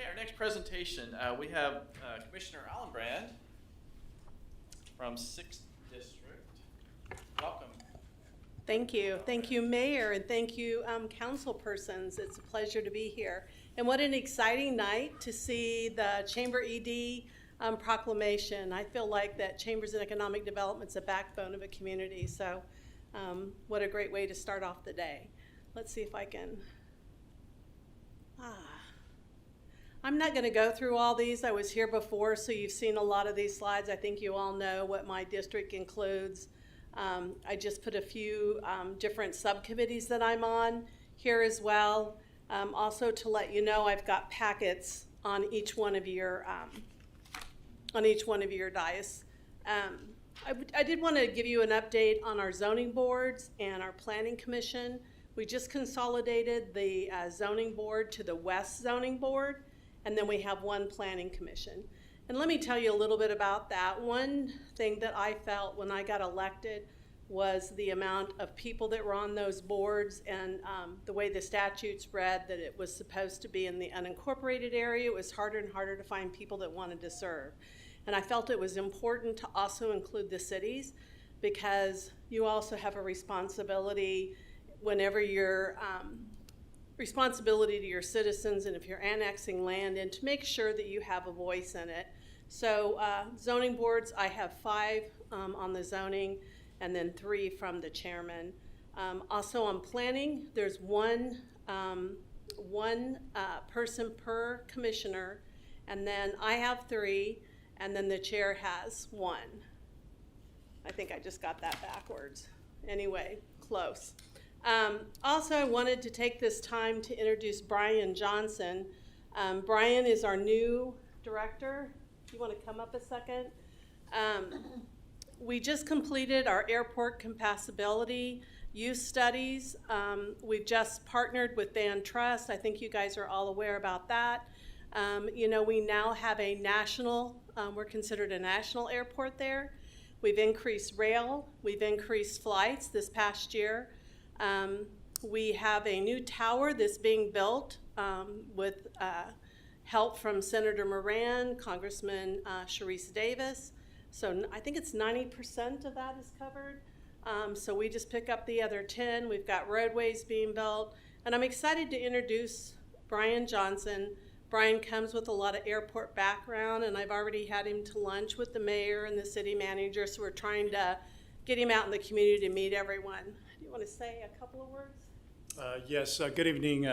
Okay, our next presentation, we have Commissioner Allenbrand from 6th District. Welcome. Thank you. Thank you, Mayor, and thank you, council persons. It's a pleasure to be here. And what an exciting night to see the Chamber ED proclamation. I feel like that Chambers and Economic Development's a backbone of a community, so what a great way to start off the day. Let's see if I can. I'm not going to go through all these. I was here before, so you've seen a lot of these slides. I think you all know what my district includes. I just put a few different subcommittees that I'm on here as well. Also to let you know, I've got packets on each one of your dais. I did want to give you an update on our zoning boards and our planning commission. We just consolidated the zoning board to the West Zoning Board, and then we have one planning commission. And let me tell you a little bit about that. One thing that I felt when I got elected was the amount of people that were on those boards, and the way the statutes read that it was supposed to be in the unincorporated area. It was harder and harder to find people that wanted to serve. And I felt it was important to also include the cities, because you also have a responsibility whenever you're responsibility to your citizens, and if you're annexing land, and to make sure that you have a voice in it. So zoning boards, I have 5 on the zoning, and then 3 from the chairman. Also on planning, there's one person per commissioner, and then I have 3, and then the chair has 1. I think I just got that backwards. Anyway, close. Also, I wanted to take this time to introduce Brian Johnson. Brian is our new director. You want to come up a second? We just completed our airport compatibility use studies. We've just partnered with Van Trust. I think you guys are all aware about that. You know, we now have a national, we're considered a national airport there. We've increased rail. We've increased flights this past year. We have a new tower that's being built with help from Senator Moran, Congressman Sharice Davis. So I think it's 90% of that is covered. So we just pick up the other 10. We've got roadways being built. And I'm excited to introduce Brian Johnson. Brian comes with a lot of airport background, and I've already had him to lunch with the mayor and the city manager, so we're trying to get him out in the community to meet everyone. Do you want to say a couple of words? Yes, good evening,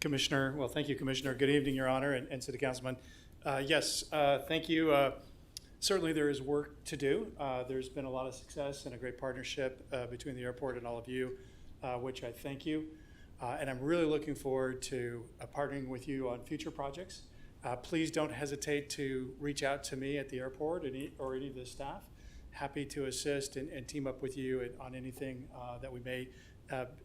Commissioner. Well, thank you, Commissioner. Good evening, Your Honor, and City Councilman. Yes, thank you. Certainly there is work to do. There's been a lot of success and a great partnership between the airport and all of you, which I thank you. And I'm really looking forward to partnering with you on future projects. Please don't hesitate to reach out to me at the airport or any of the staff. Happy to assist and team up with you on anything that we may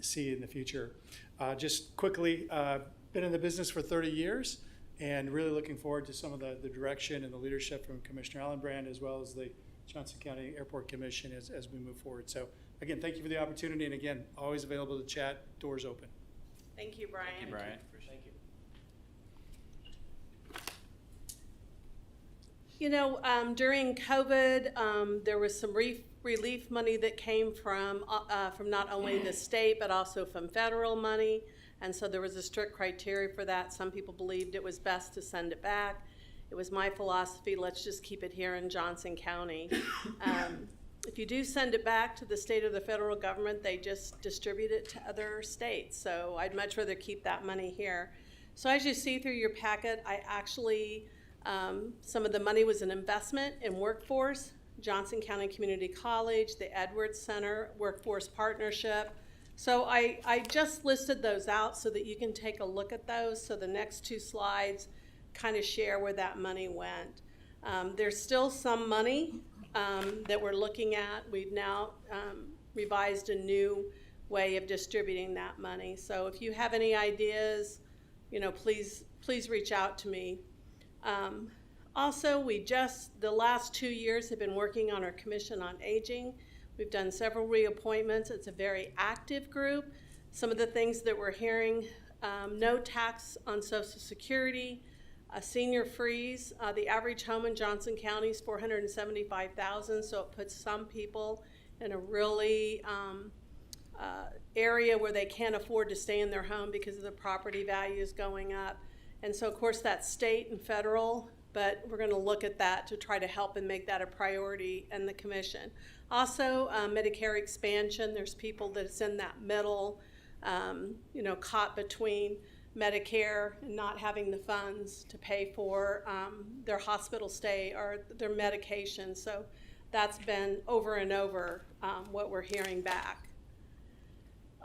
see in the future. Just quickly, been in the business for 30 years and really looking forward to some of the direction and the leadership from Commissioner Allenbrand, as well as the Johnson County Airport Commission as we move forward. So again, thank you for the opportunity, and again, always available to chat, doors open. Thank you, Brian. Thank you, Brian. Thank you. You know, during COVID, there was some relief money that came from not only the state, but also from federal money. And so there was a strict criteria for that. Some people believed it was best to send it back. It was my philosophy, let's just keep it here in Johnson County. If you do send it back to the state or the federal government, they just distribute it to other states. So I'd much rather keep that money here. So as you see through your packet, I actually, some of the money was an investment in workforce, Johnson County Community College, the Edwards Center, Workforce Partnership. So I just listed those out so that you can take a look at those. So the next 2 slides kind of share where that money went. There's still some money that we're looking at. We've now revised a new way of distributing that money. So if you have any ideas, you know, please reach out to me. Also, the last 2 years have been working on our Commission on Aging. We've done several reappointments. It's a very active group. Some of the things that we're hearing, no tax on Social Security, A senior freeze, the average home in Johnson County is $475,000, so it puts some people in a really area where they can't afford to stay in their home because of the property values going up. And so, of course, that's state and federal, but we're going to look at that to try to help and make that a priority in the commission. Also, Medicare expansion, there's people that's in that middle, caught between Medicare and not having the funds to pay for their hospital stay or their medication. So that's been over and over what we're hearing back.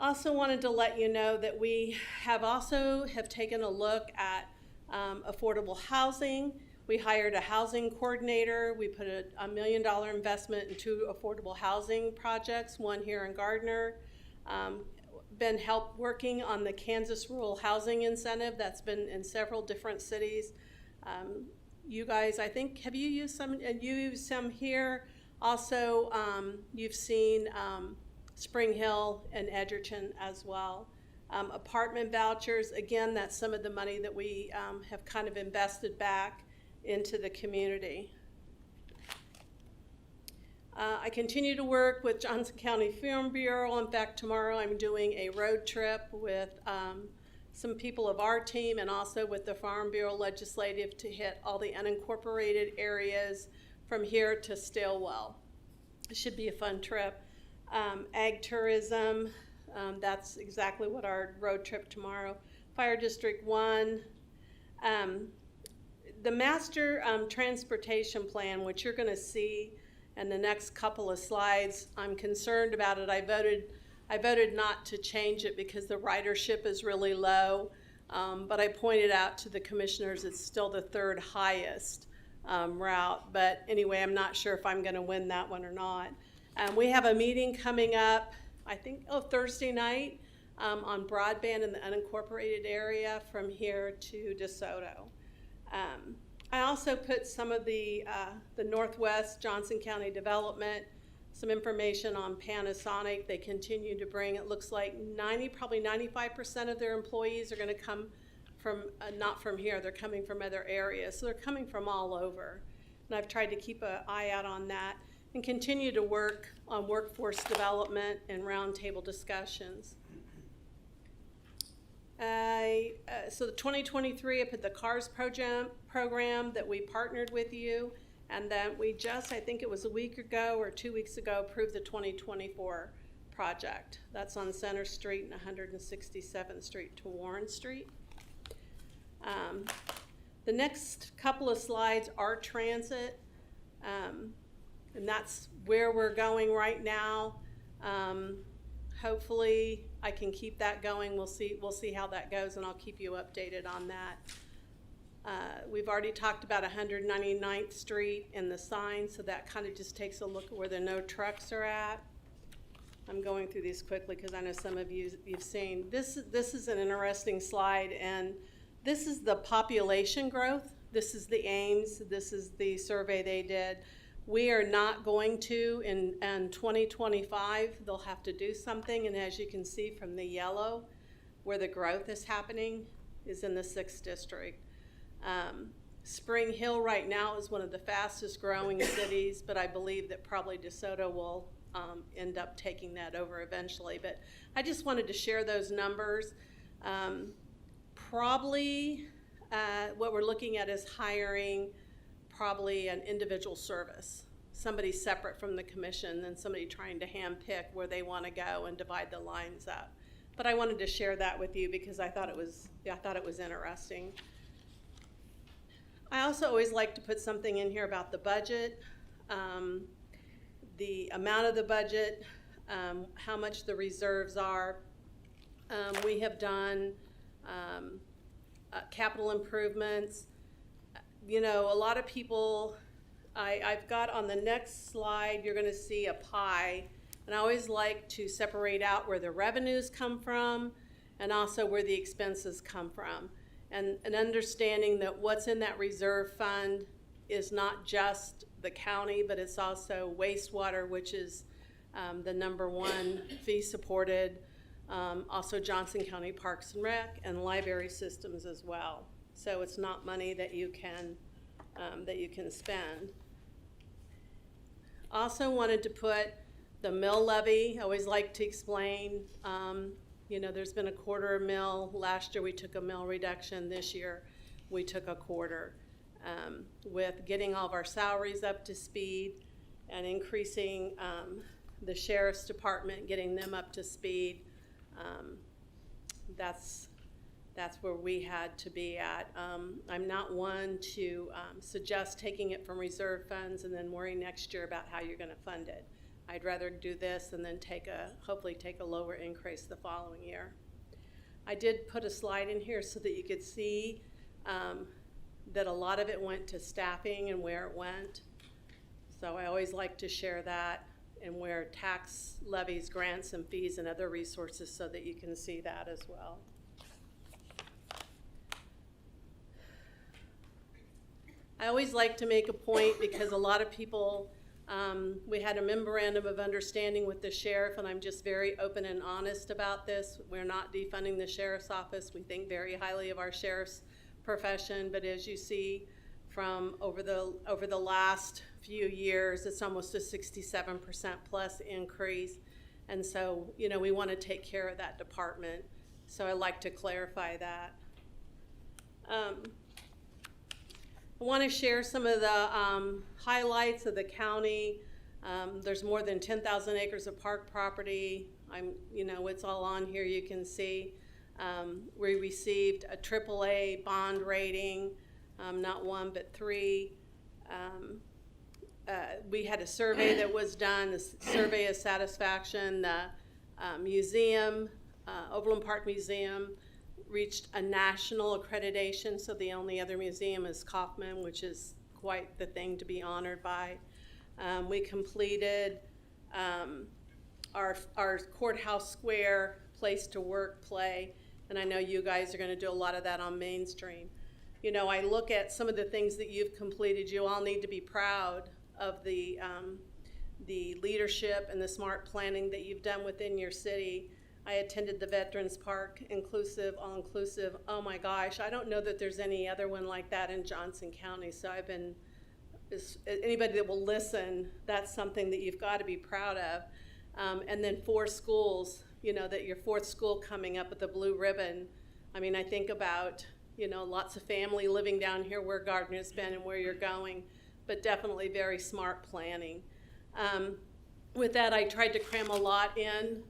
Also wanted to let you know that we have taken a look at affordable housing. We hired a housing coordinator. We put a $1 million investment in 2 affordable housing projects, one here in Gardner. Been working on the Kansas Rural Housing Incentive that's been in several different cities. You guys, I think, have you used some? And you used some here. Also, you've seen Spring Hill and Edgerton as well. Apartment vouchers, again, that's some of the money that we have kind of invested back into the community. I continue to work with Johnson County Farm Bureau. In fact, tomorrow I'm doing a road trip with some people of our team and also with the Farm Bureau Legislative to hit all the unincorporated areas from here to Stillwell. It should be a fun trip. Ag tourism, that's exactly what our road trip tomorrow. Fire District 1. The master transportation plan, which you're going to see in the next couple of slides, I'm concerned about it. I voted not to change it because the ridership is really low, but I pointed out to the commissioners it's still the 3rd highest route. But anyway, I'm not sure if I'm going to win that one or not. We have a meeting coming up, I think, Thursday night on broadband in the unincorporated area from here to DeSoto. I also put some of the Northwest Johnson County development, some information on Panasonic. They continue to bring, it looks like probably 95% of their employees are going to come from, not from here, they're coming from other areas. So they're coming from all over. And I've tried to keep an eye out on that and continue to work on workforce development and roundtable discussions. So the 2023, I put the CARS program that we partnered with you, and then we just, I think it was a week ago or 2 weeks ago, approved the 2024 project. That's on Center Street and 167th Street to Warren Street. The next couple of slides are transit, and that's where we're going right now. Hopefully I can keep that going. We'll see how that goes, and I'll keep you updated on that. We've already talked about 199th Street and the sign, so that kind of just takes a look at where the no trucks are at. I'm going through these quickly because I know some of you've seen. This is an interesting slide, and this is the population growth. This is the Ames. This is the survey they did. We are not going to, in 2025, they'll have to do something, and as you can see from the yellow, where the growth is happening is in the 6th district. Spring Hill right now is one of the fastest growing cities, but I believe that probably DeSoto will end up taking that over eventually. But I just wanted to share those numbers. Probably what we're looking at is hiring probably an individual service, somebody separate from the commission than somebody trying to handpick where they want to go and divide the lines up. But I wanted to share that with you because I thought it was interesting. I also always like to put something in here about the budget, the amount of the budget, how much the reserves are. We have done capital improvements. You know, a lot of people, I've got on the next slide, you're going to see a pie, and I always like to separate out where the revenues come from and also where the expenses come from. And understanding that what's in that reserve fund is not just the county, but it's also wastewater, which is the #1 fee supported, also Johnson County Parks and Rec and library systems as well. So it's not money that you can spend. Also wanted to put the mill levy. I always like to explain, you know, there's been a quarter mill. Last year we took a mill reduction. This year we took a quarter. With getting all of our salaries up to speed and increasing the sheriff's department, getting them up to speed, that's where we had to be at. I'm not one to suggest taking it from reserve funds and then worry next year about how you're going to fund it. I'd rather do this and then hopefully take a lower increase the following year. I did put a slide in here so that you could see that a lot of it went to staffing and where it went. So I always like to share that, and where tax levies, grants, and fees and other resources so that you can see that as well. I always like to make a point because a lot of people, we had a memorandum of understanding with the sheriff, and I'm just very open and honest about this. We're not defunding the sheriff's office. We think very highly of our sheriff's profession, but as you see from over the last few years, it's almost a 67% plus increase. And so, you know, we want to take care of that department. So I like to clarify that. I want to share some of the highlights of the county. There's more than 10,000 acres of park property. You know, it's all on here, you can see. We received a AAA bond rating, not one but three. We had a survey that was done, a survey of satisfaction. The museum, Overland Park Museum, reached a national accreditation, so the only other museum is Kaufman, which is quite the thing to be honored by. We completed our courthouse square, place to work, play, and I know you guys are going to do a lot of that on Main Street. You know, I look at some of the things that you've completed. You all need to be proud of the leadership and the smart planning that you've done within your city. I attended the Veterans Park, inclusive, all-inclusive. Oh my gosh, I don't know that there's any other one like that in Johnson County. So I've been, anybody that will listen, that's something that you've got to be proud of. And then 4 schools, you know, that your 4th school coming up with the blue ribbon. I mean, I think about, you know, lots of family living down here where Gardner's been and where you're going, but definitely very smart planning. With that, I tried to cram a lot in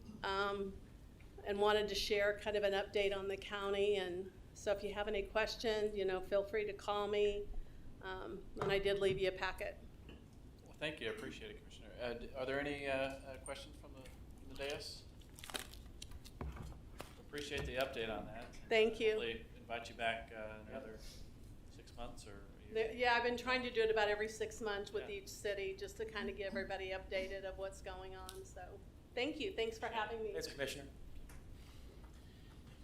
and wanted to share kind of an update on the county. And so if you have any questions, you know, feel free to call me. And I did leave you a packet. Well, thank you. I appreciate it, Commissioner. Are there any questions from the dais? Appreciate the update on that. Thank you. Hopefully invite you back in another 6 months or a year. Yeah, I've been trying to do it about every 6 months with Yeah. each city, just to kind of get everybody updated of what's going on. So thank you. Thanks for having me. Thanks, Commissioner.